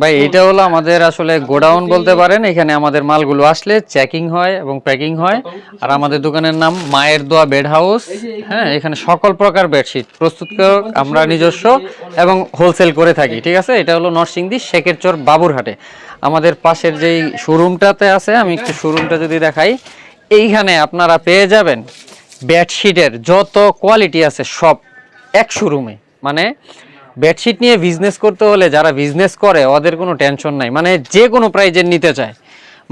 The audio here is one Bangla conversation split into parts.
ভাই এটা হলো আমাদের আসলে গোডাউন বলতে পারেন। এখানে আমাদের মালগুলো আসলে চেকিং হয় এবং প্যাকিং হয়। আর আমাদের দোকানের নাম মায়ের দোয়া বেড হাউস। হ্যাঁ, এখানে সকল প্রকার বেডশিট প্রস্তুতকারক আমরা নিজস্ব এবং হোলসেল করে থাকি। ঠিক আছে, এটা হলো নরসিংদী শেখেরচর বাবুরহাটে। আমাদের পাশের যেই শোরুমটাতে আছে, আমি একটু শোরুমটা যদি দেখাই, এইখানে আপনারা পেয়ে যাবেন বেডশিটের যত কোয়ালিটি আছে সব এক শোরুমে। মানে বেডশিট নিয়ে বিজনেস করতে হলে যারা বিজনেস করে ওদের কোনো টেনশন নাই, মানে যে কোনো প্রাইজের নিতে চায়।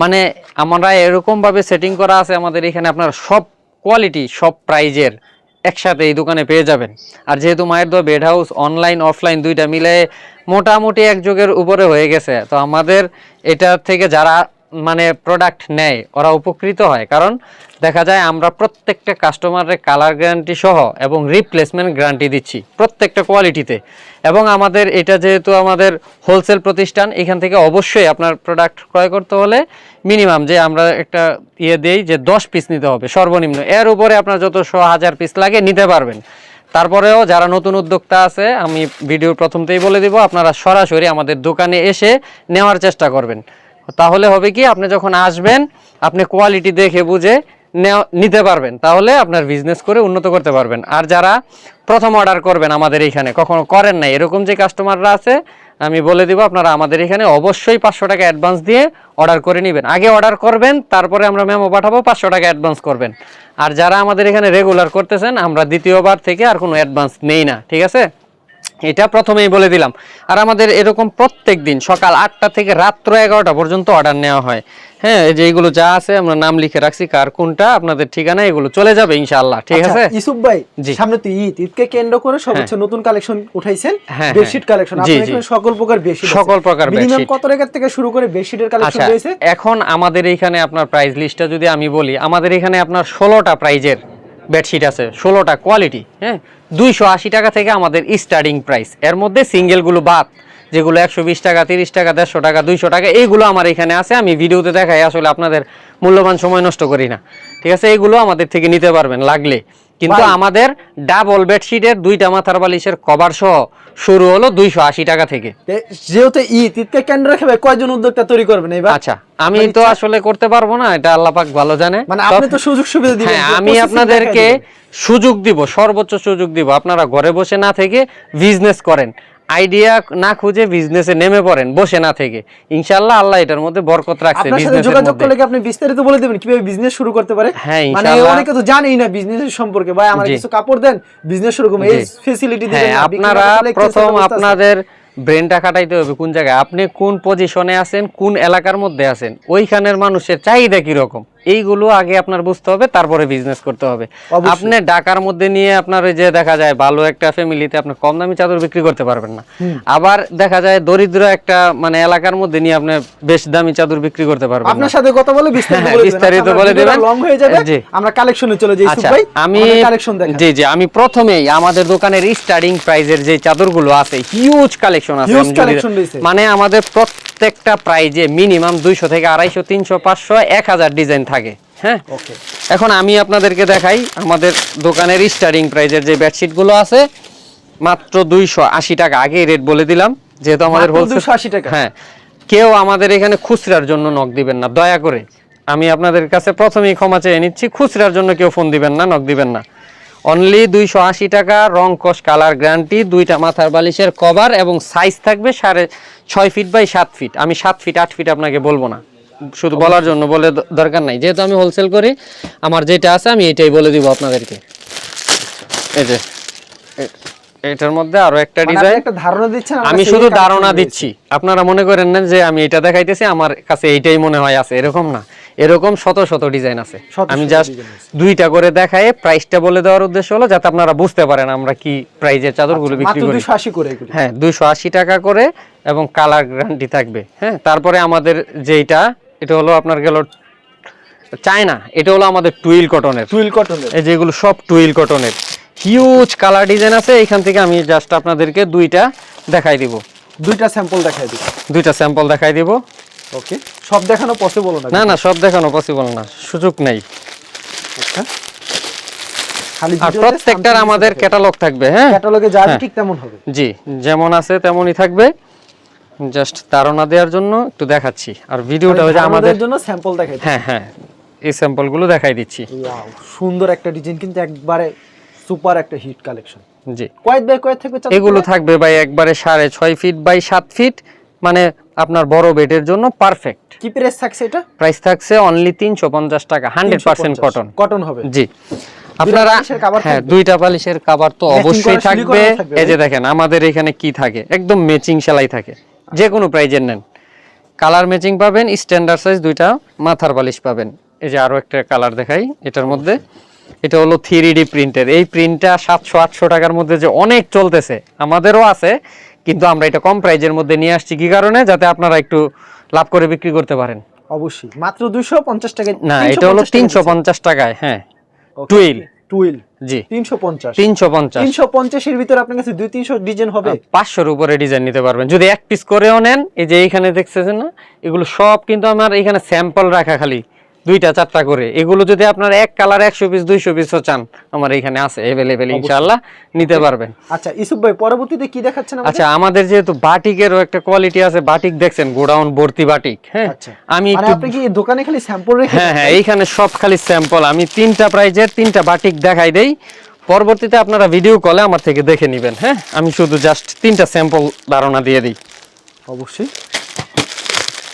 মানে আমরা এরকমভাবে সেটিং করা আছে আমাদের এখানে, আপনার সব কোয়ালিটি সব প্রাইজের একসাথে এই দোকানে পেয়ে যাবেন। আর যেহেতু মায়ের দোয়া বেড হাউস অনলাইন অফলাইন দুইটা মিলে মোটামুটি একযোগের উপরে হয়ে গেছে, তো আমাদের এটা থেকে যারা মানে প্রোডাক্ট নেয় ওরা উপকৃত হয়। কারণ দেখা যায় আমরা প্রত্যেকটা কাস্টমারের কালার গ্যারান্টি সহ এবং রিপ্লেসমেন্ট গ্যারান্টি দিচ্ছি প্রত্যেকটা কোয়ালিটিতে। এবং আমাদের এটা যেহেতু আমাদের হোলসেল প্রতিষ্ঠান, এখান থেকে অবশ্যই আপনার প্রোডাক্ট ক্রয় করতে হলে মিনিমাম যে আমরা একটা দেই যে 10 পিস নিতে হবে সর্বনিম্ন। এর উপরে আপনার যত 100,000 পিস লাগে নিতে পারবেন। তারপরেও যারা নতুন উদ্যোক্তা আছে, আমি ভিডিওর প্রথমতেই বলে দিব, আপনারা সরাসরি আমাদের দোকানে এসে নেওয়ার চেষ্টা করবেন। তাহলে হবে কি, আপনি যখন আসবেন আপনি কোয়ালিটি দেখে বুঝে নিতে পারবেন, তাহলে আপনার বিজনেস করে উন্নত করতে পারবেন। আর যারা প্রথম অর্ডার করবেন আমাদের এইখানে, কখনো করেন নাই এরকম যে কাস্টমাররা আছে, আমি বলে দিব আপনারা আমাদের এখানে অবশ্যই 500 টাকা অ্যাডভান্স দিয়ে অর্ডার করে নেবেন। আগে অর্ডার করবেন, তারপরে আমরা মেমো পাঠাবো, 500 টাকা অ্যাডভান্স করবেন। আর যারা আমাদের এখানে রেগুলার করতেছেন, আমরা দ্বিতীয়বার থেকে আর কোনো অ্যাডভান্স নেই না। ঠিক আছে, এটা প্রথমেই বলে দিলাম। আর আমাদের এরকম প্রত্যেক দিন সকাল 8টা থেকে রাত্র 11টা পর্যন্ত অর্ডার নেওয়া হয়। হ্যাঁ, এই যে এইগুলো যা আছে আমরা নাম লিখে রাখছি, কার কোনটা আপনাদের ঠিকানা, এগুলো চলে যাবে ইনশাআল্লাহ। ঠিক আছে ইউসুফ ভাই, সামনে তো ঈদকে কেন্দ্র করে সবচেয়ে নতুন কালেকশন উঠাইছেন, বেডশিট কালেকশন। আপনাদের এখানে সকল প্রকার বেডশিট, সকল প্রকার বেডশিট। মিনিমাম কত টাকা থেকে শুরু করে বেডশিটের কালেকশন রয়েছে? এখন আমাদের এইখানে আপনার প্রাইস লিস্টটা যদি আমি বলি, আমাদের এখানে আপনার 16টা প্রাইজের বেডশিট আছে, 16টা কোয়ালিটি। হ্যাঁ, 280 টাকা থেকে আমাদের স্টার্টিং প্রাইস। এর মধ্যে সিঙ্গেলগুলো বাদ, যেগুলো 120 টাকা, 30 টাকা, 150 টাকা, 200 টাকা, এইগুলো আমার এখানে আছে। আমি ভিডিওতে দেখাই, আসলে আপনাদের মূল্যবান সময় নষ্ট করি না। ঠিক আছে, এইগুলো আমাদের থেকে নিতে পারবেন লাগলে। কিন্তু আমাদের ডাবল বেডশিটের 2টা মাথার বালিশের কভার সহ শুরু হলো 280 টাকা থেকে। যেহেতু ঈদকে কেন্দ্র রেখে কয়জন উদ্যোক্তা তৈরি করবেন এবার? আচ্ছা, আমি তো আসলে করতে পারবো না, এটা আল্লাহ পাক ভালো জানে। মানে আপনি তো সুযোগ সুবিধা দিবেন। হ্যাঁ, আমি আপনাদেরকে সুযোগ দিব, সর্বোচ্চ সুযোগ দিব। আপনারা ঘরে বসে না থেকে বিজনেস করেন, আইডিয়া না খুঁজে বিজনেসে নেমে পড়েন বসে না থেকে। ইনশাআল্লাহ আল্লাহ এটার মধ্যে বরকত রাখছে। আপনার সাথে যোগাযোগ করলে কি আপনি বিস্তারিত বলে দিবেন কিভাবে বিজনেস শুরু করতে পারে? হ্যাঁ, মানে অনেকে তো জানেই না বিজনেসের সম্পর্কে। ভাই আমার কিছু কাপড় দেন, বিজনেস শুরু করব, এই ফ্যাসিলিটি দিবেন। হ্যাঁ, আপনারা প্রথম আপনাদের ব্রেনটা খাটাইতে হবে কোন জায়গায় আপনি কোন পজিশনে আছেন, কোন এলাকার মধ্যে আছেন, ওইখানের মানুষের চাহিদা কি রকম, এইগুলো আগে আপনার বুঝতে হবে, তারপরে বিজনেস করতে হবে। আপনি ঢাকার মধ্যে নিয়ে আপনার ওই যে দেখা যায় ভালো একটা ফ্যামিলিতে আপনি কম দামি চাদর বিক্রি করতে পারবেন না। আবার দেখা যায় দরিদ্র একটা মানে এলাকার মধ্যে নিয়ে আপনি বেশ দামি চাদর বিক্রি করতে পারবেন। আপনার সাথে কথা বলে বিস্তারিত বলে দিবেন, লং হয়ে যাবে। আমরা কালেকশনে চলে যাই। ইউসুফ ভাই, আমি কালেকশন দেখাই। জি জি, আমি প্রথমেই আমাদের দোকানের স্টার্টিং প্রাইজের যে চাদরগুলো আছে, হিউজ কালেকশন আছে। মানে আমাদের প্রত্যেকটা প্রাইজে মিনিমাম 200 থেকে 250, 300, 500, 1000 ডিজাইন থাকে। হ্যাঁ, এখন আমি আপনাদেরকে দেখাই আমাদের দোকানের স্টার্টিং প্রাইজের যে বেডশিট গুলো আছে, মাত্র 280 টাকা। আগে রেট বলে দিলাম, যেহেতু আমাদের হোলসেল 280 টাকা। হ্যাঁ, কেউ আমাদের এখানে খুচরার জন্য নক দিবেন না দয়া করে। আমি আপনাদের কাছে প্রথমেই ক্ষমা চেয়ে নিচ্ছি, খুচরার জন্য কেউ ফোন দিবেন না, নক দিবেন না। অনলি 280 টাকা, রং কস কালার গ্যারান্টি, 2টা মাথার বালিশের কভার এবং সাইজ থাকবে 6.5 ফিট বাই 7 ফিট। আমি 7 ফিট 8 ফিট আপনাকে বলবো না, শুধু বলার জন্য বলে দরকার নাই। যেহেতু আমি হোলসেল করি, আমার যেটা আছে আমি এটাই বলে দিব আপনাদেরকে। এই যে এটার মধ্যে আরো একটা ডিজাইন, একটা ধারণা দিচ্ছেন, আমি শুধু ধারণা দিচ্ছি। আপনারা মনে করেন না যে আমি এটা দেখাইতেছি আমার কাছে এইটাই মনে হয় আছে, এরকম না। এরকম শত শত ডিজাইন আছে। আমি জাস্ট 2টা করে দেখায় প্রাইসটা বলে দেওয়ার উদ্দেশ্য হলো যাতে আপনারা বুঝতে পারেন আমরা কি প্রাইজের চাদরগুলো বিক্রি করি। 280 করে। হ্যাঁ, 280 টাকা করে এবং কালার গ্যারান্টি থাকবে। হ্যাঁ, তারপরে আমাদের যেটা, এটা হলো আপনার গেল চায়না, এটা হলো আমাদের টুইল কটনের। এই যেগুলো সব টুইল কটনের, হিউজ কালার ডিজাইন আছে। এখান থেকে আমি জাস্ট আপনাদেরকে 2টা দেখাই দিব, 2টা স্যাম্পল দেখাই দিব। 2টা স্যাম্পল দেখাই দিব। ওকে, সব দেখানো পসিবল না? না না, সব দেখানো পসিবল না, সুযোগ নাই। আচ্ছা, খালি আর প্রত্যেকটার আমাদের ক্যাটালগ থাকবে। হ্যাঁ, ক্যাটালগে যা ঠিক তেমন হবে। জি, যেমন আছে তেমনই থাকবে। জাস্ট ধারণা দেওয়ার জন্য একটু দেখাচ্ছি, আর ভিডিওটা ওই যে আমাদের জন্য স্যাম্পল দেখাই। হ্যাঁ হ্যাঁ, এই স্যাম্পল গুলো দেখাই দিচ্ছি। ওয়াও, সুন্দর একটা ডিজাইন, কিন্তু একবারে সুপার একটা হিট কালেকশন। জি, কয়েক বাই কয়েক থাকবে চাদর? এগুলো থাকবে ভাই একবারে 6.5 ফিট বাই 7 ফিট, মানে আপনার বড় বেডের জন্য পারফেক্ট। কি প্রাইস থাকছে এটা? প্রাইস থাকছে অনলি 350 টাকা, 100% কটন। কটন হবে? জি। আপনারা হ্যাঁ, দুইটা বালিশের কভার তো অবশ্যই থাকবে। এই যে দেখেন আমাদের এখানে কি থাকে, একদম ম্যাচিং সেলাই থাকে, যে কোনো প্রাইজের নেন কালার ম্যাচিং পাবেন, স্ট্যান্ডার্ড সাইজ দুইটা মাথার বালিশ পাবেন। এই যে আরো একটা কালার দেখাই এটার মধ্যে, এটা হলো 3D প্রিন্টের। এই প্রিন্টটা 700-800 টাকার মধ্যে যে অনেক চলতেছে, আমাদেরও আছে, কিন্তু আমরা এটা কম প্রাইজের মধ্যে নিয়ে আসছি কি কারণে, যাতে আপনারা একটু লাভ করে বিক্রি করতে পারেন। অবশ্যই মাত্র 250 টাকা না, এটা হলো 350 টাকায়। হ্যাঁ, টুইল জি 350 এর ভিতরে আপনার কাছে 200-300 ডিজাইন হবে, 500 এর উপরে ডিজাইন নিতে পারবেন যদি এক পিস করেও নেন। এই যে এইখানে দেখতেছেন না, এগুলো সব কিন্তু আমার এখানে স্যাম্পল রাখা, খালি 2টা-4টা করে। এগুলো যদি আপনার এক কালার 100 পিস 200 পিসও চান, আমার এখানে আছে अवेलेबल, ইনশাআল্লাহ নিতে পারবেন। আচ্ছা ইসুফ ভাই, পরবর্তীতে কি দেখাচ্ছেন আমাদের? আচ্ছা, আমাদের যেহেতু বাটিকেরও একটা কোয়ালিটি আছে, বাটিক দেখছেন গোডাউন ভর্তি বাটিক। হ্যাঁ, আমি মানে আপনি কি দোকানে খালি স্যাম্পল রেখে? হ্যাঁ হ্যাঁ, এইখানে সব খালি স্যাম্পল। আমি 3টা প্রাইজের 3টা বাটিক দেখাই দেই, পরবর্তীতে আপনারা ভিডিও কলে আমার থেকে দেখে নেবেন। হ্যাঁ, আমি শুধু জাস্ট 3টা স্যাম্পল ধারণা দিয়ে দিই। অবশ্যই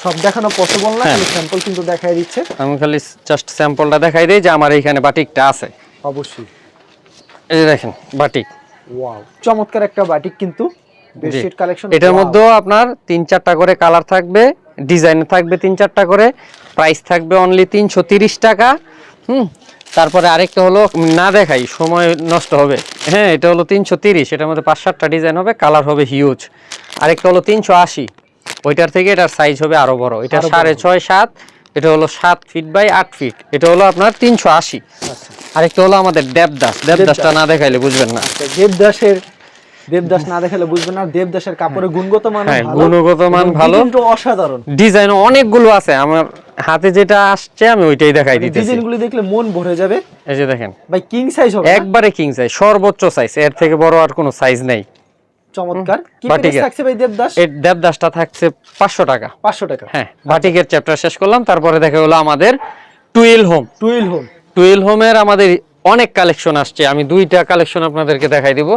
সব দেখানো পসিবল না, খালি স্যাম্পল কিন্তু দেখাই দিচ্ছে। আমি খালি জাস্ট স্যাম্পলটা দেখাই দেই যে আমার এইখানে বাটিকটা আছে। অবশ্যই এই যে দেখেন বাটিক, ওয়াও, চমৎকার একটা বাটিক কিন্তু বেডশিট কালেকশন। এটার মধ্যেও আপনার 3-4টা করে কালার থাকবে, ডিজাইন থাকবে 3-4টা করে, প্রাইস থাকবে অনলি 330 টাকা। তারপরে আরেকটা হলো, না দেখাই সময় নষ্ট হবে। হ্যাঁ, এটা হলো 330, এটার মধ্যে 5-7টা ডিজাইন হবে, কালার হবে হিউজ। আরেকটা হলো 380, ওইটার থেকে এটার সাইজ হবে আরো বড়, এটা 6.5-7, এটা হলো 7 ফিট বাই 8 ফিট, এটা হলো আপনার 380। আরেকটা হলো আমাদের দেবদাসটা না দেখাইলে বুঝবেন না। দেবদাস না দেখালে বুঝবেন না। দেবদাসের কাপড়ের গুণগত মান ভালো, গুণগত মান ভালো, কিন্তু অসাধারণ। ডিজাইন অনেকগুলো আছে, আমার হাতে যেটা আসছে আমি ওইটাই দেখাই দিতেছি। ডিজাইনগুলো দেখলে মন ভরে যাবে। এই যে দেখেন ভাই, কিং সাইজ হবে? একবারে কিং সাইজ, সর্বোচ্চ সাইজ, এর থেকে বড় আর কোনো সাইজ নাই। চমৎকার। কি প্রাইস থাকছে ভাই দেবদাস? এই দেবদাসটা থাকছে 500 টাকা। 500 টাকা। হ্যাঁ, বাটিকের চ্যাপ্টার শেষ করলাম, তারপরে দেখা হলো আমাদের টুইল হোমের আমাদের অনেক কালেকশন আসছে। আমি 2টা কালেকশন আপনাদেরকে দেখাই দিব,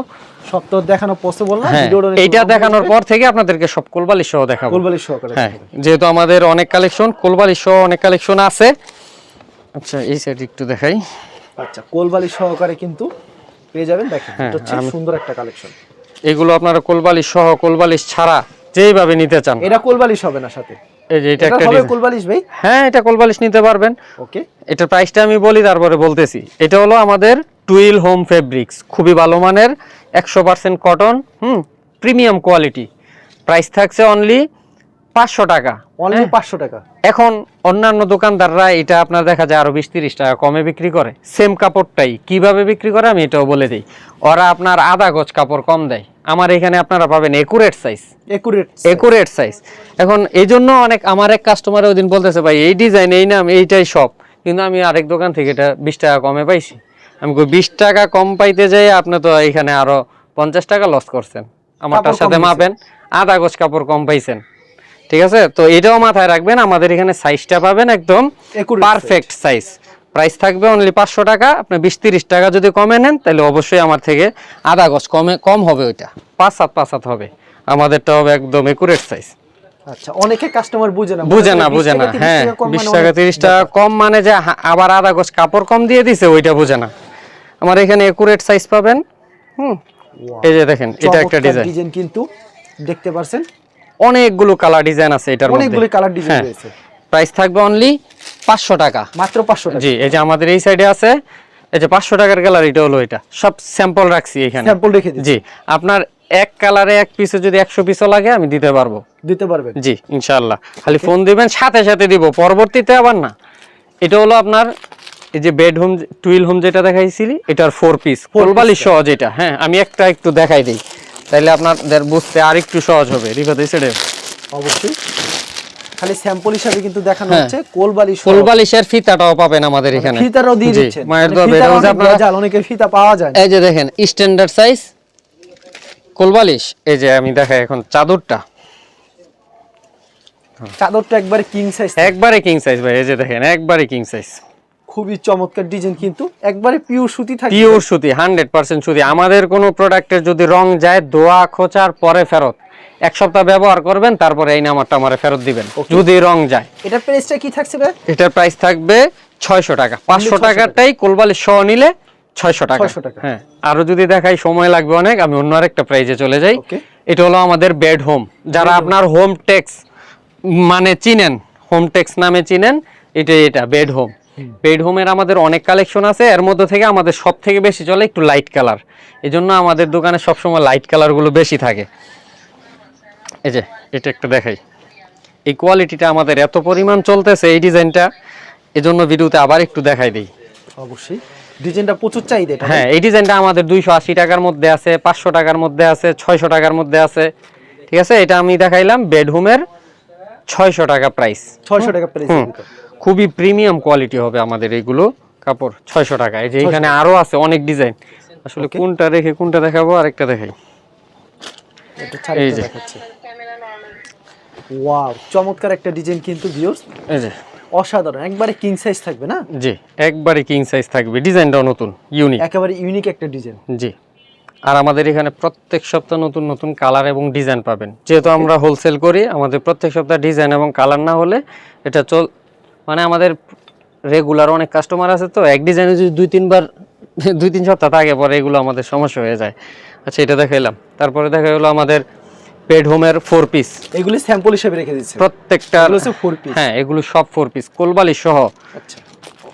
সব তো দেখানো পসিবল না। এইটা দেখানোর পর থেকে আপনাদেরকে সব কোলবালিশ সহ দেখাবো। কোলবালিশ সহ করে। হ্যাঁ, যেহেতু আমাদের অনেক কালেকশন, কোলবালিশ সহ অনেক কালেকশন আছে। আচ্ছা, এই সাইড একটু দেখাই। আচ্ছা, কোলবালিশ সহকারে কিন্তু পেয়ে যাবেন। দেখেন, এটা হচ্ছে সুন্দর একটা কালেকশন। এগুলো আপনারা কোলবালিশ সহ, কোলবালিশ ছাড়া যেইভাবে নিতে চান। এটা কোলবালিশ হবে না সাথে? এই যে এটা একটা হবে কোলবালিশ ভাই? হ্যাঁ, এটা কোলবালিশ নিতে পারবেন। ওকে, এটার প্রাইসটা আমি বলি, তারপরে বলতেছি। এটা হলো আমাদের টুইল হোম ফেব্রিক্স, খুবই ভালো মানের, 100% কটন, প্রিমিয়াম কোয়ালিটি। প্রাইস থাকছে অনলি 500 টাকা। অনলি 500 টাকা। এখন অন্যান্য দোকানদাররা এটা আপনার দেখা যায় আরো 20-30 টাকা কমে বিক্রি করে। সেম কাপড়টাই কিভাবে বিক্রি করে আমি এটাও বলে দিই। ওরা আপনার আধা গজ কাপড় কম দেয়, আমার এখানে আপনারা পাবেন একুরেট সাইজ। এখন এই জন্য আমার এক কাস্টমার ওই দিন বলতেছে, ভাই এই ডিজাইন, এই নাম, এইটাই সব, কিন্তু আমি আরেক দোকান থেকে এটা 20 টাকা কমে পাইছি। আমি 20 টাকা কম পাইতে যাই আপনি তো এখানে আরো 50 টাকা লস করছেন। আমারটার সাথে মাপেন, আধা গজ কাপড় কম পাইছেন। ঠিক আছে, তো এটাও মাথায় রাখবেন, আমাদের এখানে সাইজটা পাবেন একদম পারফেক্ট সাইজ। প্রাইস থাকবে অনলি 500 টাকা। আপনি 20-30 টাকা যদি কমে নেন, তাহলে অবশ্যই আমার থেকে আধা গজ কম হবে, ওইটা 5-7 হবে, আমাদেরটা হবে একদম একুরেট সাইজ। আচ্ছা, অনেকে কাস্টমার বুঝে না। হ্যাঁ, 20 টাকা 30 টাকা কম মানে যে আবার আধা গজ কাপড় কম দিয়ে দিছে, ওইটা বুঝে না। আমার এখানে একুরেট সাইজ পাবেন। এই যে দেখেন, এটা একটা ডিজাইন কিন্তু দেখতে পারছেন, অনেকগুলো কালার ডিজাইন আছে এটার মধ্যে, অনেকগুলো কালার ডিজাইন রয়েছে। প্রাইস থাকবে অনলি 500 টাকা, মাত্র 500 টাকা। জি, এই যে আমাদের এই সাইডে আছে, এই যে 500 টাকার গ্যালারিটা হলো এটা, সব স্যাম্পল রাখছি এখানে, স্যাম্পল রেখে দিচ্ছি। জি, আপনার এক কালারে এক পিসে যদি 100 পিসও লাগে আমি দিতে পারবেন, জি ইনশাআল্লাহ। খালি ফোন দিবেন, সাথে সাথে দিব, পরবর্তীতে আবার না। এটা হলো আপনার এই যে বেড হোম টুইল হোম যেটা দেখাইছিলি, এটার 4 পিস কোলবালিশ সহ যেটা। হ্যাঁ, আমি একটা একটু দেখাই দিই, তাইলে আপনাদের বুঝতে আর একটু সহজ হবে। রিফাত এই সাইডে অবশ্যই খালি স্যাম্পল হিসেবে কিন্তু দেখানো হচ্ছে। কোলবালিশের ফিতাটাও পাবেন আমাদের এখানে, ফিতাটাও দিয়ে দিচ্ছেন। মায়ের দোয়া বেড হাউস আপনারা অনেকে ফিতা পাওয়া যায়। এই যে দেখেন স্ট্যান্ডার্ড সাইজ কোলবালিশ। এই যে আমি দেখাই এখন চাদরটা, চাদরটা একবারে কিং সাইজ, একবারে কিং সাইজ ভাই, এই যে দেখেন একবারে কিং সাইজ। খুবই চমৎকার ডিজাইন, কিন্তু একবারে পিওর সুতি থাকবে, পিওর সুতি, 100% সুতি। আমাদের কোনো প্রোডাক্টের যদি রং যায়, ধোয়া খোঁচার পরে ফেরত, 1 সপ্তাহ ব্যবহার করবেন, তারপরে এই নাম্বারটা আমারে ফেরত দিবেন যদি রং যায়। এটা প্রাইসটা কি থাকছে ভাই? এটার প্রাইস থাকবে 600 টাকা। 500 টাকাটাই কোলবালিশ সহ নিলে 600 টাকা। হ্যাঁ, আরো যদি দেখাই সময় লাগবে অনেক, আমি অন্য আরেকটা প্রাইজে চলে যাই। এটা হলো আমাদের বেড হোম, যারা আপনার হোম টেক্স মানে চিনেন, হোম টেক্স নামে চিনেন, এটা বেড হোম। বেড হোমের আমাদের অনেক কালেকশন আছে, এর মধ্যে থেকে আমাদের সব থেকে বেশি চলে একটু লাইট কালার, এজন্য আমাদের দোকানে সবসময় লাইট কালারগুলো বেশি থাকে। এই যে এটা একটা দেখাই, এই কোয়ালিটিটা আমাদের এত পরিমাণ চলতেছে এই ডিজাইনটা, এজন্য ভিডিওতে আবার একটু দেখাই দিই। অবশ্যই ডিজাইনটা প্রচুর চাহিদা এটা। হ্যাঁ, এই ডিজাইনটা আমাদের 280 টাকার মধ্যে আছে, 500 টাকার মধ্যে আছে, 600 টাকার মধ্যে আছে, ঠিক আছে। এটা আমি দেখাইলাম বেডরুমের 600 টাকা প্রাইস, 600 টাকা প্রাইস। খুবই প্রিমিয়াম কোয়ালিটি হবে আমাদের এইগুলো কাপড়, 600 টাকা। এই যে এখানে আরো আছে অনেক ডিজাইন, আসলে কোনটা রেখে কোনটা দেখাবো, আরেকটা দেখাই। এই যে ওয়াও, চমৎকার একটা ডিজাইন কিন্তু ভিউয়ার্স, এই যে অসাধারণ, একবারে কিং সাইজ থাকবে না? জি, একবারে কিং সাইজ থাকবে, ডিজাইনটাও নতুন, ইউনিক, একেবারে ইউনিক একটা ডিজাইন। জি। আর আমাদের এখানে প্রত্যেক সপ্তাহ নতুন নতুন কালার এবং ডিজাইন পাবেন, যেহেতু আমরা হোলসেল করি, আমাদের প্রত্যেক সপ্তাহ ডিজাইন এবং কালার না হলে এটা মানে আমাদের রেগুলার অনেক কাস্টমার আছে, তো এক ডিজাইনে যদি 2-3 সপ্তাহ থাকে, পরে এগুলো আমাদের সমস্যা হয়ে যায়। আচ্ছা, এটা দেখাইলাম, তারপরে দেখা হলো আমাদের বেড হোমের 4 পিস, এগুলি স্যাম্পল হিসেবে রেখে দিচ্ছি প্রত্যেকটা। এগুলো হচ্ছে 4 পিস, হ্যাঁ, এগুলো সব 4 পিস কোলবালিশ সহ। আচ্ছা,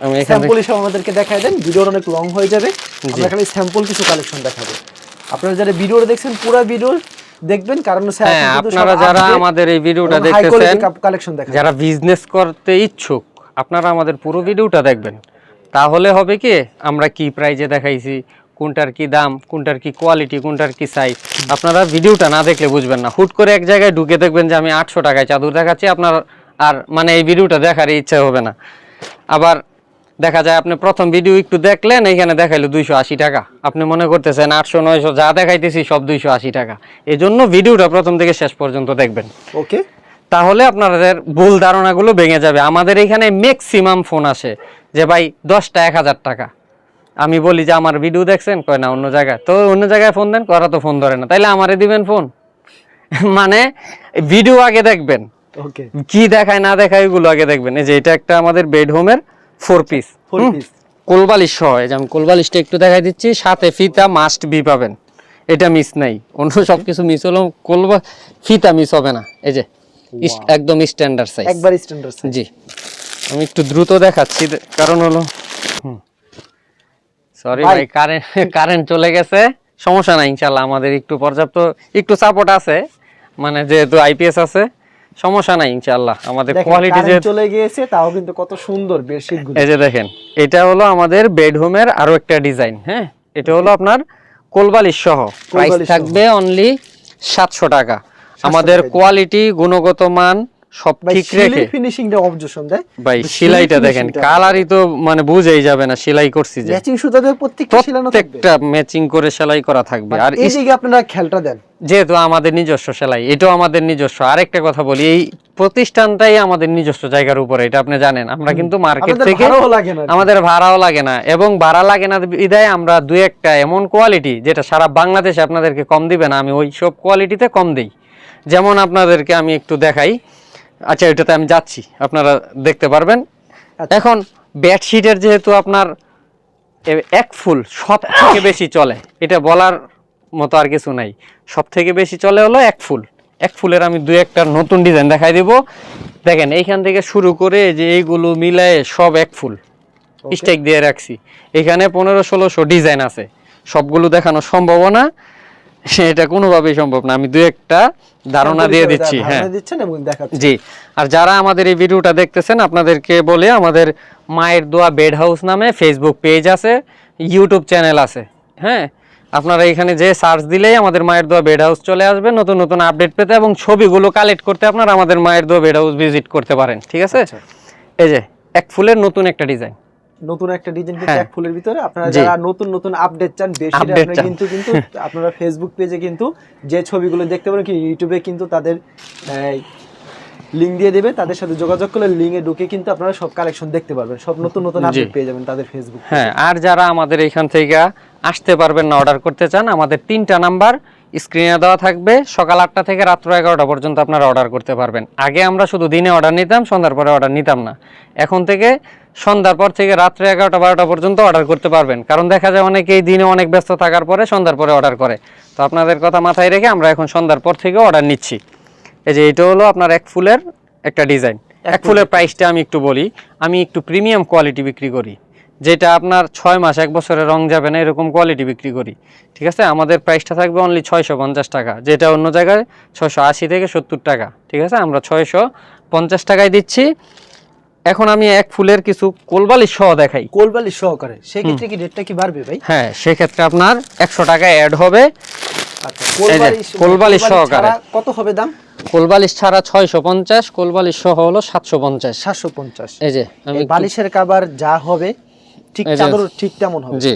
আমি এখানে স্যাম্পল হিসেবে আমাদেরকে দেখায় দেন, ভিডিওটা অনেক লং হয়ে যাবে, আমরা খালি স্যাম্পল কিছু কালেকশন দেখাবো। আপনারা যারা ভিডিওটা দেখছেন পুরো ভিডিও দেখবেন, কারণ হ্যাঁ, আপনারা যারা আমাদের এই ভিডিওটা দেখতেছেন, কালেকশন দেখেন, যারা বিজনেস করতে ইচ্ছুক, আপনারা আমাদের পুরো ভিডিওটা দেখবেন, তাহলে হবে কি আমরা কি প্রাইজে দেখাইছি, কোনটার কি দাম, কোনটার কি কোয়ালিটি, কোনটার কি সাইজ, আপনারা ভিডিওটা না দেখলে বুঝবেন না। হুট করে এক জায়গায় ঢুকে দেখবেন যে আমি 800 টাকায় চাদর দেখাচ্ছি, আপনার আর মানে এই ভিডিওটা দেখার ইচ্ছা হবে না। আবার দেখা যায় আপনি প্রথম ভিডিও একটু দেখলেন, এইখানে দেখাইলো 280 টাকা, আপনি মনে করতেছেন 800-900 যা দেখাইতেছি সব 280 টাকা। এই জন্য ভিডিওটা প্রথম থেকে শেষ পর্যন্ত দেখবেন, ওকে? তাহলে আপনাদের ভুল ধারণাগুলো ভেঙে যাবে। আমাদের এখানে ম্যাক্সিমাম ফোন আসে যে ভাই 10টা 1000 টাকা, আমি বলি যে আমার ভিডিও দেখছেন, কয় না অন্য জায়গায়, তো অন্য জায়গায় ফোন দেন, ওরা তো ফোন ধরে না, তাইলে আমারে দিবেন ফোন? মানে ভিডিও আগে দেখবেন, ওকে, কি দেখায় না দেখায় এগুলো আগে দেখবেন। এই যে এটা একটা আমাদের বেড হোমের 4 পিস কোলবালিশ সহ, এই যে আমি কোলবালিশটা একটু দেখাই দিচ্ছি, সাথে ফিতা মাস্ট বি পাবেন, এটা মিস নাই, অন্য সবকিছু মিস হলো, ফিতা মিস হবে না। এই যে একদম স্ট্যান্ডার্ড সাইজ, একবার স্ট্যান্ডার্ড সাইজ। জি, আমি একটু দ্রুত দেখাচ্ছি, কারণ হলো সরি ভাই, কারেন্ট চলে গেছে, সমস্যা নাই, ইনশাআল্লাহ আমাদের একটু পর্যাপ্ত একটু সাপোর্ট আছে, মানে যেহেতু আইপিএস আছে, সমস্যা নাই ইনশাআল্লাহ। আমাদের কোয়ালিটি যে চলে গিয়েছে, তাও কিন্তু কত সুন্দর বেডশিটগুলো। এই যে দেখেন, এটা হলো আমাদের বেড হোমের আরো একটা ডিজাইন। হ্যাঁ, এটা হলো আপনার কোলবালিশ সহ, প্রাইস থাকবে অনলি 700 টাকা। আমাদের কোয়ালিটি, গুণগত মান সব ঠিক রেখে, ফিনিশিংটা অবজেকশন দেয় ভাই, সেলাইটা দেখেন, কালারই তো মানে বুঝেই যাবে না সেলাই করছি যে, ম্যাচিং সুতাদের প্রত্যেকটা ম্যাচিং করে সেলাই করা থাকবে। আর এই যে আপনারা খেলটা দেন, যেহেতু আমাদের নিজস্ব সেলাই, এটাও আমাদের নিজস্ব। আরেকটা কথা বলি, এই প্রতিষ্ঠানটাই আমাদের নিজস্ব জায়গার উপরে, এটা আপনি জানেন। আমরা কিন্তু মার্কেট থেকে আমাদের ভাড়াও লাগে না, এবং ভাড়া লাগে না বিধায় আমরা দুই একটা এমন কোয়ালিটি যেটা সারা বাংলাদেশে আপনাদেরকে কম দিবে না, আমি ওই সব কোয়ালিটিতে কম দিই। যেমন আপনাদেরকে আমি একটু দেখাই, আচ্ছা এটাতে আমি যাচ্ছি, আপনারা দেখতে পারবেন। এখন বেডশিটের যেহেতু আপনার এক ফুল সব থেকে বেশি চলে, এটা বলার মতো আর কিছু নাই, সব থেকে বেশি চলে হলো এক ফুল। এক ফুলের আমি দুই একটা নতুন ডিজাইন দেখাই দিব, দেখেন এইখান থেকে শুরু করে যে এইগুলো মিলায়ে সব এক ফুল স্টেক দিয়ে রাখছি। এখানে 1500-1600 ডিজাইন আছে, সবগুলো দেখানো সম্ভব না, এটা কোনোভাবেই সম্ভব না, আমি দুই একটা ধারণা দিয়ে দিচ্ছি। হ্যাঁ, জি। আর যারা আমাদের এই ভিডিওটা দেখতেছেন, আপনাদেরকে বলে, আমাদের মায়ের দোয়া বেড হাউস নামে ফেসবুক পেজ আছে, ইউটিউব চ্যানেল আছে। হ্যাঁ, আপনারা এখানে যে সার্চ দিলেই আমাদের মায়ের দোয়া বেড হাউস চলে আসবে, নতুন নতুন আপডেট পেতে এবং ছবিগুলো কালেক্ট করতে আপনারা আমাদের মায়ের দোয়া বেড হাউস ভিজিট করতে পারেন, ঠিক আছে? এই যে এক ফুলের নতুন একটা ডিজাইন, নতুন একটা ডিজাইন কিন্তু এক ফুলের ভিতরে। আপনারা যারা নতুন নতুন আপডেট চান, বেশি আপনারা কিন্তু আপনারা ফেসবুক পেজে কিন্তু যে ছবিগুলো দেখতে পারেন, কি ইউটিউবে কিন্তু তাদের লিংক দিয়ে দেবে, তাদের সাথে যোগাযোগ করলে লিংকে ঢুকে কিন্তু আপনারা সব কালেকশন দেখতে পারবেন, সব নতুন নতুন আপডেট পেয়ে যাবেন তাদের ফেসবুক। হ্যাঁ, আর যারা আমাদের এখান থেকে আসতে পারবেন না, অর্ডার করতে চান, আমাদের 3টা নাম্বার স্ক্রিনে দেওয়া থাকবে। সকাল 8টা থেকে রাত্র 11টা পর্যন্ত আপনারা অর্ডার করতে পারবেন। আগে আমরা শুধু দিনে অর্ডার নিতাম, সন্ধ্যার পরে অর্ডার নিতাম না। এখন থেকে সন্ধ্যার পর থেকে রাত্রে 11টা 12টা পর্যন্ত অর্ডার করতে পারবেন। কারণ দেখা যায় অনেকেই দিনে অনেক ব্যস্ত থাকার পরে সন্ধ্যার পরে অর্ডার করে। তো আপনাদের কথা মাথায় রেখে আমরা এখন সন্ধ্যার পর থেকে অর্ডার নিচ্ছি। এই যে এটা হলো আপনার এক ফুলের একটা ডিজাইন। এক ফুলের প্রাইসটা আমি একটু বলি। আমি একটু প্রিমিয়াম কোয়ালিটি বিক্রি করি, যেটা আপনার 6 মাস 1 বছরে রং যাবে না, এরকম কোয়ালিটি বিক্রি করি। ঠিক আছে, আমাদের প্রাইসটা থাকবে অনলি 650 টাকা, যেটা অন্য জায়গায় 680 থেকে 70 টাকা। ঠিক আছে, আমরা 650 টাকায় দিচ্ছি। এখন আমি এক ফুলের কিছু কোলবালিশ সহ দেখাই। কোলবালিশ সহকারে, সেক্ষেত্রে কি রেটটা কি বাড়বে ভাই? হ্যাঁ, সেক্ষেত্রে আপনার 100 টাকা অ্যাড হবে। আচ্ছা, কোলবালিশ সহকারে কত হবে দাম? কোলবালিশ ছাড়া 650, কোলবালিশ সহ হলো 750। 750। এই যে আমি বালিশের কভার যা হবে ঠিক চাদর ঠিক তেমন হবে। জি,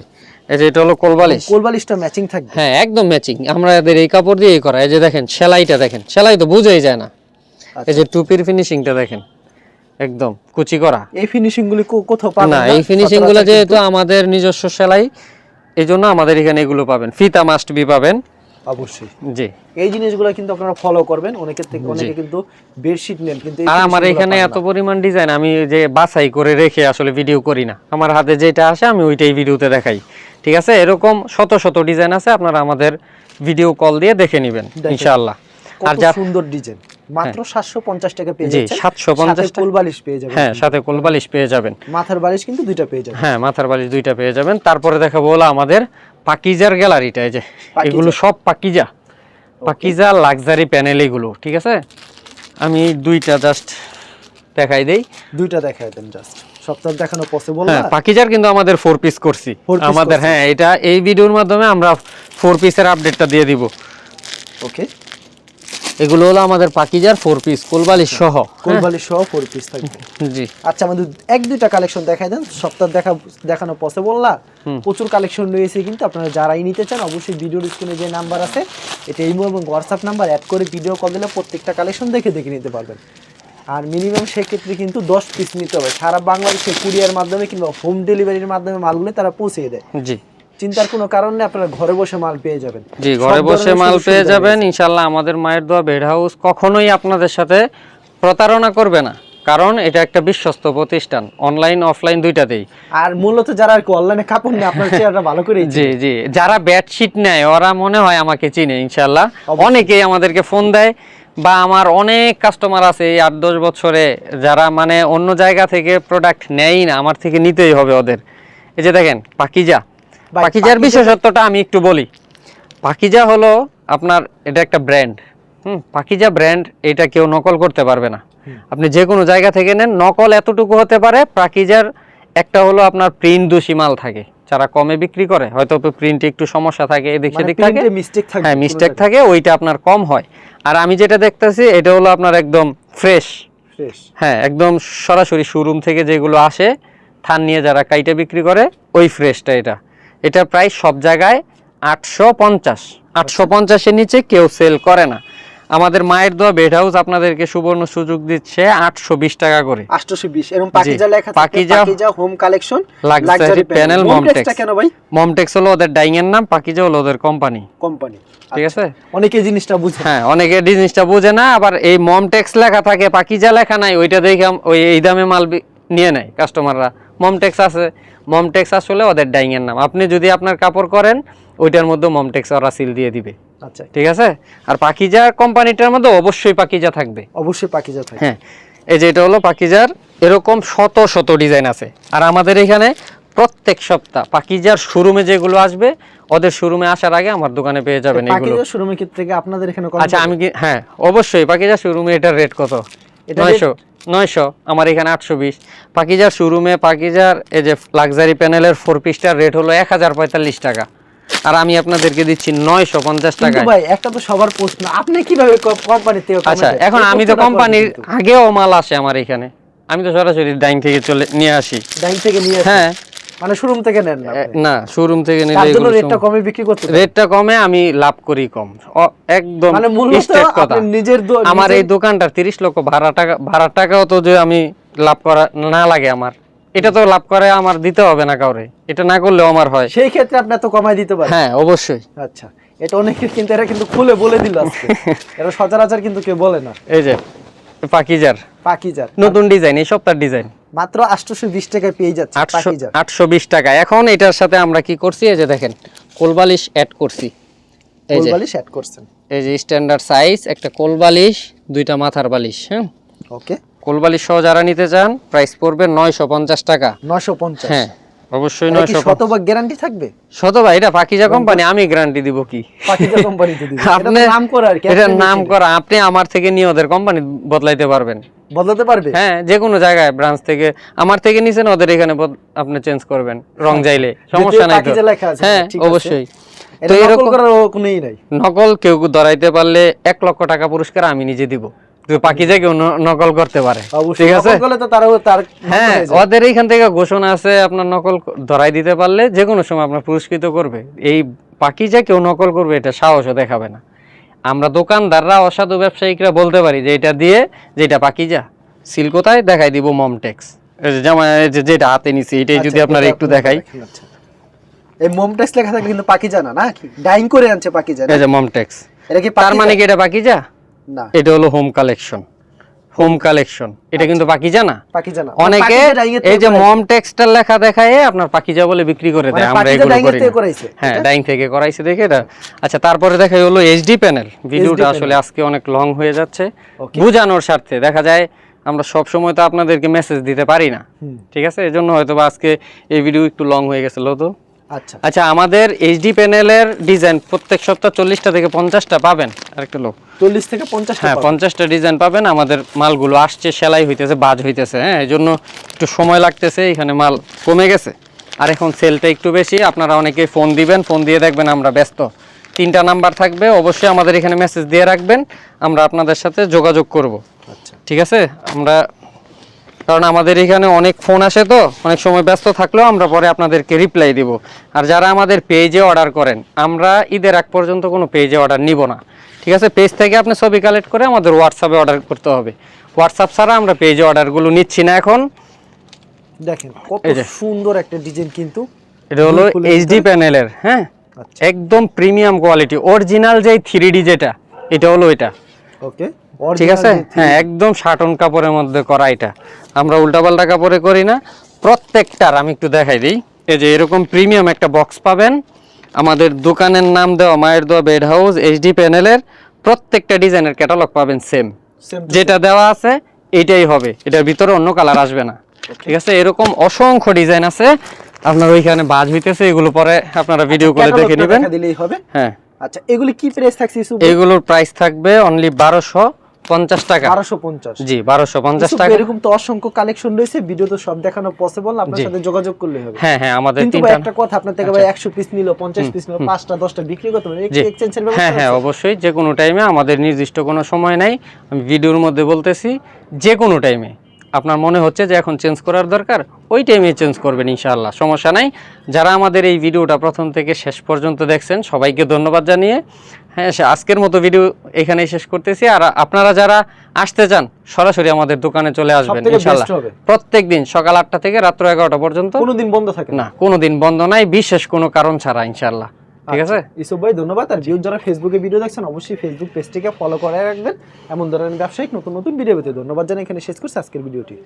এই যে এটা হলো কোলবালিশ। কোলবালিশটা ম্যাচিং থাকবে। হ্যাঁ, একদম ম্যাচিং। আমরা এদের এই কাপড় দিয়েই করা। এই যে দেখেন সেলাইটা, দেখেন সেলাই তো বুঝেই যায় না। এই যে টুপির ফিনিশিংটা দেখেন, একদম কুচি করা। এই ফিনিশিং গুলি কোথাও পাবেন না, এই ফিনিশিং গুলো যেহেতু আমাদের নিজস্ব সেলাই, এইজন্য আমাদের এখানে এগুলো পাবেন। ফিতা মাস্ট বি পাবেন অবশ্যই। জি, এই জিনিসগুলো কিন্তু আপনারা ফলো করবেন। অনেকের থেকে অনেকে কিন্তু বেডশিট নেন, কিন্তু আর আমার এখানে এত পরিমাণ ডিজাইন আমি যে বাছাই করে রেখে আসলে ভিডিও করি না। আমার হাতে যেটা আসে আমি ওইটাই ভিডিওতে দেখাই। ঠিক আছে, এরকম শত শত ডিজাইন আছে, আপনারা আমাদের ভিডিও কল দিয়ে দেখে নেবেন ইনশাআল্লাহ। আর যা সুন্দর ডিজাইন, মাত্র 750 টাকা পেয়ে যাচ্ছেন। জি, 750 টাকা কোলবালিশ পেয়ে যাবেন। হ্যাঁ, সাথে কোলবালিশ পেয়ে যাবেন। মাথার বালিশ কিন্তু দুইটা পেয়ে যাবেন। হ্যাঁ, মাথার বালিশ দুইটা পেয়ে যাবেন। তারপরে দেখাবো হলো আমাদের পাকিজার গ্যালারিটা। এই যে এগুলো সব পাকিজা লাক্সারি প্যানেল এগুলো। ঠিক আছে, আমি দুইটা জাস্ট দেখাই দেই। দুইটা দেখাই দেন জাস্ট, সবটা দেখানো পসিবল না। হ্যাঁ, পাকিজার কিন্তু আমাদের 4 পিস করছি আমাদের। হ্যাঁ, এটা এই ভিডিওর মাধ্যমে আমরা 4 পিসের আপডেটটা দিয়ে দিব। ওকে, এগুলো হলো আমাদের পাকিজার 4 পিস কোলবালিশ সহ। কোলবালিশ সহ 4 পিস থাকবে। জি, আচ্ছা, আমাদের এক দুইটা কালেকশন দেখাই দেন, সপ্তাহ দেখানো পসিবল না। প্রচুর কালেকশন রয়েছে, কিন্তু আপনারা যারাই নিতে চান অবশ্যই ভিডিওর স্ক্রিনে যে নাম্বার আছে, এটা ইমো এবং হোয়াটসঅ্যাপ নাম্বার অ্যাড করে ভিডিও কল দিলে প্রত্যেকটা কালেকশন দেখে নিতে পারবেন। আর মিনিমাম সেক্ষেত্রে কিন্তু 10 পিস নিতে হবে। সারা বাংলাদেশে কুরিয়ার মাধ্যমে কিংবা হোম ডেলিভারির মাধ্যমে মালগুলো তারা পৌঁছে দেয়। জি, চিন্তার কোনো কারণ নেই, আপনারা ঘরে বসে মাল পেয়ে যাবেন। জি, ঘরে বসে মাল পেয়ে যাবেন ইনশাআল্লাহ। আমাদের মায়ের দোয়া বেড হাউস কখনোই আপনাদের সাথে প্রতারণা করবে না, কারণ এটা একটা বিশ্বস্ত প্রতিষ্ঠান, অনলাইন অফলাইন দুইটাতেই। আর মূলত যারা আর কি অনলাইনে কাপড় নেয়, আপনার চেহারাটা ভালো করে। জি, জি, যারা বেডশিট নেয় ওরা মনে হয় আমাকে চিনে ইনশাআল্লাহ। অনেকেই আমাদেরকে ফোন দেয়, বা আমার অনেক কাস্টমার আছে এই 8-10 বছরে যারা মানে অন্য জায়গা থেকে প্রোডাক্ট নেয়ই না, আমার থেকে নিতেই হবে ওদের। এই যে দেখেন পাকিজার বিশেষত্বটা আমি একটু বলি। পাকিজা হলো আপনার এটা একটা ব্র্যান্ড। পাকিজা ব্র্যান্ড, এটা কেউ নকল করতে পারবে না। আপনি যে কোনো জায়গা থেকে নেন, নকল এতটুকু হতে পারে। পাকিজার একটা হলো আপনার প্রিন্ট দোষী মাল থাকে, যারা কমে বিক্রি করে হয়তো প্রিন্টে একটু সমস্যা থাকে, এদিক সেদিক থাকে, হ্যাঁ মিস্টেক থাকে, ওইটা আপনার কম হয়। আর আমি যেটা দেখতেছি এটা হলো আপনার একদম ফ্রেশ। হ্যাঁ, একদম সরাসরি শোরুম থেকে যেগুলো আসে, থান নিয়ে যারা কাইটা বিক্রি করে, ওই ফ্রেশটা। এটা প্রায় সব জায়গায় 850-850-এর নিচে কেউ সেল করে না। আমাদের মায়ের দোয়া বেড হাউস আপনাদেরকে সুবর্ণ সুযোগ দিচ্ছে 820 টাকা করে। 820 এরকম পাকিজা লেখা থাকে, Pakiza home collection luxury panel. মমটেক্সটা কেন ভাই? মমটেক্স হলো ওদের ডাইং এর নাম, পাকিজা হলো ওদের কোম্পানি। ঠিক আছে, অনেকে জিনিসটা বুঝে। হ্যাঁ, অনেকে জিনিসটা বুঝে না। আবার এই মমটেক্স লেখা থাকে, পাকিজা লেখা নাই, ওইটা দেখে ওই এই দামে মাল নিয়ে নেয় কাস্টমাররা। মমটেক্স আছে, মমটেক্স আসলে ওদের ডাইং এর নাম। আপনি যদি আপনার কাপড় করেন, ওইটার মধ্যে মমটেক্স ওরা সিল দিয়ে দিবে। আচ্ছা, ঠিক আছে। আর পাকিজা কোম্পানিটার মধ্যে অবশ্যই পাকিজা থাকবে, অবশ্যই পাকিজা থাকবে। হ্যাঁ, এই যে এটা হলো পাকিজার, এরকম শত শত ডিজাইন আছে। আর আমাদের এখানে প্রত্যেক সপ্তাহ পাকিজার শোরুমে যেগুলো আসবে, ওদের শোরুমে আসার আগে আমার দোকানে পেয়ে যাবেন এগুলো। পাকিজা শোরুমের ক্ষেত্রে কি আপনাদের এখানে কত? আচ্ছা, আমি কি, হ্যাঁ অবশ্যই, পাকিজা শোরুমে এটার রেট কত? 900। আমার এখানে 820। পাকিজার শোরুমে পাকিজার এই যে লাক্সারি প্যানেলের 4 পিসটার রেট হলো 1045 টাকা, আর আমি আপনাদেরকে দিচ্ছি 950 টাকা। ভাই, একটা তো সবার প্রশ্ন, আপনি কিভাবে কোম্পানি থেকে? আচ্ছা, এখন আমি তো কোম্পানির আগেও মাল আসে আমার এখানে, আমি তো সরাসরি ডাইং থেকে চলে নিয়ে আসি। ডাইং থেকে নিয়ে? হ্যাঁ, মানে শোরুম থেকে নেন না আপনি? না, শোরুম থেকে নিলে তার জন্য এগুলো রেটটা কমে বিক্রি করতে পারেন। রেটটা কমে, আমি লাভ করি কম। একদম মানে মূলত straight কথা। আপনি নিজের আমার এই দোকানটার 30 লক্ষ ভাড়ার টাকাও তো যে আমি লাভ করা না লাগে আমার, এটা তো লাভ করে আমার দিতে হবে না কাউরে, এটা না করলেও আমার হয়। সেই ক্ষেত্রে আপনি এত কমাই দিতে পারেন? হ্যাঁ অবশ্যই। আচ্ছা, এটা অনেকে কিন্তু এটা কিন্তু খুলে বলে দিল আজকে। এটা সচরাচর কিন্তু কেউ বলে না। এই যে পাকিজার পাকিজার নতুন ডিজাইন, এই সপ্তাহের ডিজাইন, মাত্র 820 টাকায় পেয়ে যাচ্ছে পাকিজার। 820 টাকা। এখন এটার সাথে আমরা কি করছি, এই যে দেখেন কোলবালিশ অ্যাড করছি। এই যে কোলবালিশ অ্যাড করছেন। এই যে স্ট্যান্ডার্ড সাইজ একটা কোলবালিশ, দুইটা মাথার বালিশ। হ্যাঁ, ওকে, কোলবালিশ সহ যারা নিতে চান প্রাইস পড়বে 950 টাকা। 950? হ্যাঁ অবশ্যই এটা কি 950। শতভাগ গ্যারান্টি থাকবে? শতভাগ, এটা পাকিজা কোম্পানি, আমি গ্যারান্টি দিব কি? পাকিজা কোম্পানিতে দিবেন? এটা আপনি নাম করা আর কি, এটা আপনি নাম নিচে করা, আপনি আমার থেকে নিয়ে ওদের কোম্পানি বদলাইতে পারবেন। বদলাতে পারবে? হ্যাঁ, যে কোনো জায়গায় ব্রাঞ্চ থেকে, আমার থেকে নিছেন ওদের এখানে আপনি চেঞ্জ করবেন রং যাইলে, সমস্যা নাই তো। পাকিজা লেখা আছে, হ্যাঁ ঠিক আছে। অবশ্যই। এটা নকল করার কোনোই নাই? নকল কেউ ধরাইতে পারলে 1 লক্ষ টাকা পুরস্কার আমি নিজে দিব। তো পাকিজা কেউ নকল করতে পারে, ঠিক আছে? নকল করলে তো তার হ্যাঁ, ওদের এইখান থেকে ঘোষণা আছে, আপনার নকল ধরাই দিতে পারলে যে কোনো সময় আপনার পুরস্কৃত করবে। এই পাকিজা কেউ নকল করবে এটা সাহসও দেখাবে না। আমরা দোকানদাররা, অসাধু ব্যবসায়িকরা বলতে পারি যে এটা দিয়ে, যেটা পাকিজা সিল কোথায় দেখাই দিব মমটেক্স। এই যে জামা, এই যে যেটা হাতে নিছি এটাই যদি আপনারা একটু দেখাই, এই মমটেক্স লেখা থাকে কিন্তু পাকিজা না, নাকি ডাইং করে আনছে পাকিজা? এই যে মমটেক্স, এটা কি তার মানে কি এটা পাকিজা না? এটা হলো হোম কালেকশন। হোম কালেকশন এটা কিন্তু পাকিজা না। পাকিজা না, অনেকে এই যে মম টেক্সটাইল লেখা দেখায় আপনার পাকিজা বলে বিক্রি করে দেয়। আমরা এগুলো করি না। হ্যাঁ, ডাইং থেকে করাইছে দেখে এটা। আচ্ছা, তারপরে দেখাই হলো এইচডি প্যানেল। ভিডিওটা আসলে আজকে অনেক লং হয়ে যাচ্ছে, বোঝানোর স্বার্থে। দেখা যায় আমরা সব সময় তো আপনাদেরকে মেসেজ দিতে পারি না, ঠিক আছে? এজন্য হয়তো বা আজকে এই ভিডিও একটু লং হয়ে গেছিল তো। আচ্ছা আচ্ছা, আমাদের এইচডি প্যানেলের ডিজাইন প্রত্যেক সপ্তাহ 40টা থেকে 50টা পাবেন। আরেকটু লোক 40 থেকে 50টা? হ্যাঁ, 50টা ডিজাইন পাবেন। আমাদের মালগুলো আসছে, সেলাই হইতেছে, বাজ হইতেছে। হ্যাঁ, এই জন্য একটু সময় লাগতেছে, এখানে মাল কমে গেছে। আর এখন সেলটা একটু বেশি। আপনারা অনেকেই ফোন দিবেন, ফোন দিয়ে দেখবেন আমরা ব্যস্ত। 3টা নাম্বার থাকবে, অবশ্যই আমাদের এখানে মেসেজ দিয়ে রাখবেন, আমরা আপনাদের সাথে যোগাযোগ করব। আচ্ছা, ঠিক আছে? আমরা, কারণ আমাদের এখানে অনেক ফোন আসে, তো অনেক সময় ব্যস্ত থাকলেও আমরা পরে আপনাদেরকে রিপ্লাই দিব। আর যারা আমাদের পেজে অর্ডার করেন, আমরা ঈদের আগ পর্যন্ত কোনো পেজে অর্ডার নিব না, ঠিক আছে? পেজ থেকে আপনি ছবি কালেক্ট করে আমাদের হোয়াটসঅ্যাপে অর্ডার করতে হবে। হোয়াটসঅ্যাপ ছাড়া আমরা পেজে অর্ডারগুলো নিচ্ছি না এখন। দেখেন কত সুন্দর একটা ডিজাইন, কিন্তু এটা হলো এইচডি প্যানেলের। হ্যাঁ, একদম প্রিমিয়াম কোয়ালিটি, অরিজিনাল যেই 3D যেটা, এটা হলো এটা। ওকে, ঠিক আছে? হ্যাঁ, একদম শাটন কাপড়ের মধ্যে করা। এটা আমরা উল্টাপাল্টা কাপড়ে করি না। প্রত্যেকটার আমি একটু দেখাই দিই। এই যে এরকম প্রিমিয়াম একটা বক্স পাবেন। আমাদের দোকানের নাম দেওয়া মায়ের দোয়া বেড হাউস। এইচডি প্যানেলের প্রত্যেকটা ডিজাইনের ক্যাটালগ পাবেন সেম, যেটা দেওয়া আছে এইটাই হবে, এটার ভিতরে অন্য কালার আসবে না, ঠিক আছে? এরকম অসংখ্য ডিজাইন আছে। আপনার ওইখানে বাজ হইতেছে, এগুলো পরে আপনারা ভিডিও করে দেখে নেবেন, দিলেই হবে। হ্যাঁ। আচ্ছা, এগুলি কি প্রাইস থাকছে ইসু? এগুলোর প্রাইস থাকবে অনলি 1250 টাকা। 1250? জি, 1250 টাকা। এরকম তো অসংখ্য কালেকশন রয়েছে, ভিডিও তো সব দেখানো পসিবল না, আপনার সাথে যোগাযোগ করলে হবে। হ্যাঁ হ্যাঁ, আমাদের কিন্তু ভাই একটা কথা, আপনার থেকে ভাই 100 পিস নিল, 50 পিস নিল, 5টা 10টা বিক্রি করতে পারবেন, এক্সচেঞ্জের ব্যবস্থা? হ্যাঁ হ্যাঁ, অবশ্যই, যে কোনো টাইমে। আমাদের নির্দিষ্ট কোনো সময় নাই, আমি ভিডিওর মধ্যে বলতেছি। যে কোনো টাইমে আপনার মনে হচ্ছে যে এখন চেঞ্জ করার দরকার, ওই টাইমে চেঞ্জ করবেন ইনশাআল্লাহ, সমস্যা নাই। যারা আমাদের এই ভিডিওটা প্রথম থেকে শেষ পর্যন্ত দেখছেন সবাইকে ধন্যবাদ জানিয়ে, হ্যাঁ, আজকের মতো ভিডিও এখানেই শেষ করতেছি। আর আপনারা যারা আসতে চান সরাসরি আমাদের দোকানে চলে আসবেন ইনশাআল্লাহ। প্রত্যেকদিন সকাল 8টা থেকে রাত্র 11টা পর্যন্ত। কোনোদিন বন্ধ থাকে না? কোনোদিন বন্ধ নাই, বিশেষ কোনো কারণ ছাড়া ইনশাআল্লাহ। ঠিক আছে ইসুফ ভাই, ধন্যবাদ। আর যারা ফেসবুকে ভিডিও দেখছেন অবশ্যই ফেসবুক পেজটিকে ফলো করে রাখবেন, এমন ধরনের ব্যবসায়িক নতুন নতুন ভিডিও পেতে। ধন্যবাদ জানাই, এখানে শেষ করছি আজকের ভিডিওটি।